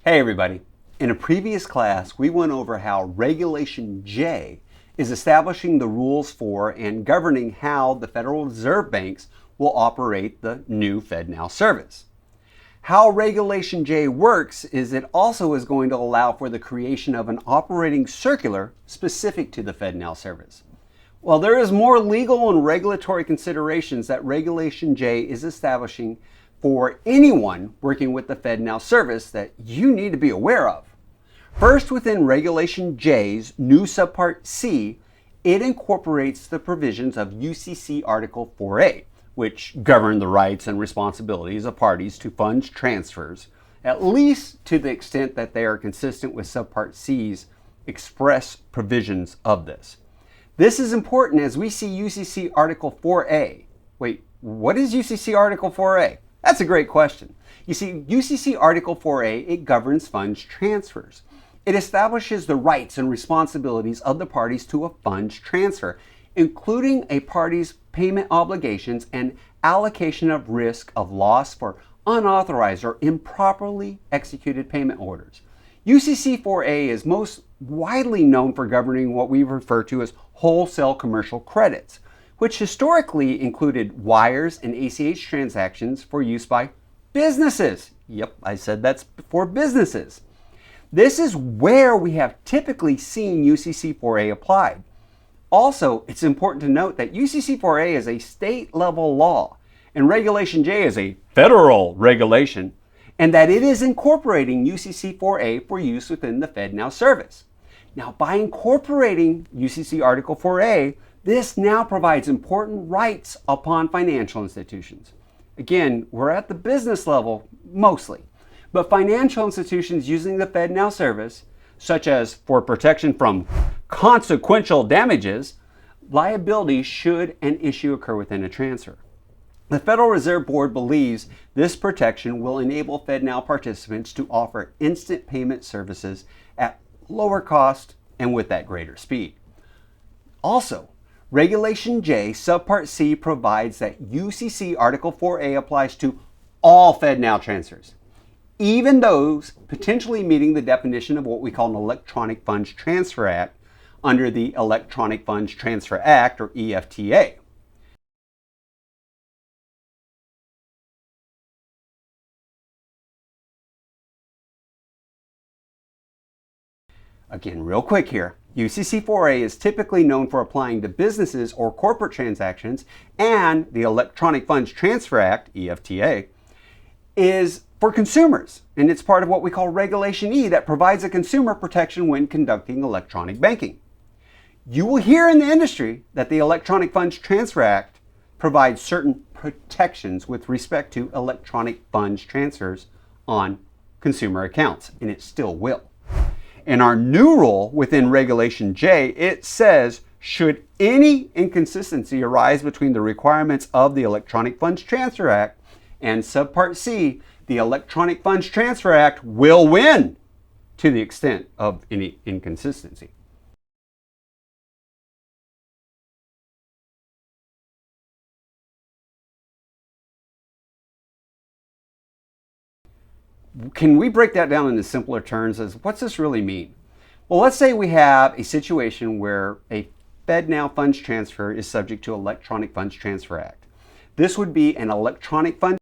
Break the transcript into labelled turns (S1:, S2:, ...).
S1: Hey everybody. In a previous class, we went over how Regulation J is establishing the rules for and governing how the Federal Reserve banks will operate the new FedNow service. How Regulation J works is it also is going to allow for the creation of an operating circular specific to the FedNow service. Well, there is more legal and regulatory considerations that Regulation J is establishing for anyone working with the FedNow service that you need to be aware of. First, within Regulation J's new subpart C, it incorporates the provisions of UCC Article 4A, which govern the rights and responsibilities of parties to funds transfers, at least to the extent that they are consistent with subpart C's express provisions of this. This is important as we see UCC Article 4A. Wait, what is UCC Article 4A? That's a great question. You see, UCC Article 4A, it governs funds transfers. It establishes the rights and responsibilities of the parties to a funds transfer, including a party's payment obligations and allocation of risk of loss for unauthorized or improperly executed payment orders. UCC 4A is most widely known for governing what we refer to as wholesale commercial credits, which historically included wires and ACH transactions for use by businesses. Yep, I said that's for businesses. This is where we have typically seen UCC 4A applied. Also, it's important to note that UCC 4A is a state-level law and Regulation J is a federal regulation, and that it is incorporating UCC 4A for use within the FedNow service. Now, by incorporating UCC Article 4A, this now provides important rights upon financial institutions. Again, we're at the business level mostly, but financial institutions using the FedNow service, such as for protection from consequential damages, liability should an issue occur within a transfer. The Federal Reserve Board believes this protection will enable FedNow participants to offer instant payment services at lower cost and with that greater speed. Also, Regulation J, subpart C provides that UCC Article 4A applies to all FedNow transfers, even those potentially meeting the definition of what we call an Electronic Funds Transfer Act under the Electronic Funds Transfer Act, or EFTA. Again, real quick here, UCC 4A is typically known for applying to businesses or corporate transactions, and the Electronic Funds Transfer Act, EFTA, is for consumers, and it's part of what we call Regulation E that provides a consumer protection when conducting electronic banking. You will hear in the industry that the Electronic Funds Transfer Act provides certain protections with respect to electronic funds transfers on consumer accounts, and it still will. In our new rule within Regulation J, it says, should any inconsistency arise between the requirements of the Electronic Funds Transfer Act and subpart C, the Electronic Funds Transfer Act will win to the extent of any inconsistency. Can we break that down into simpler terms as what's this really mean? Well, let's say we have a situation where a FedNow funds transfer is subject to Electronic Funds Transfer Act. This would be an electronic funds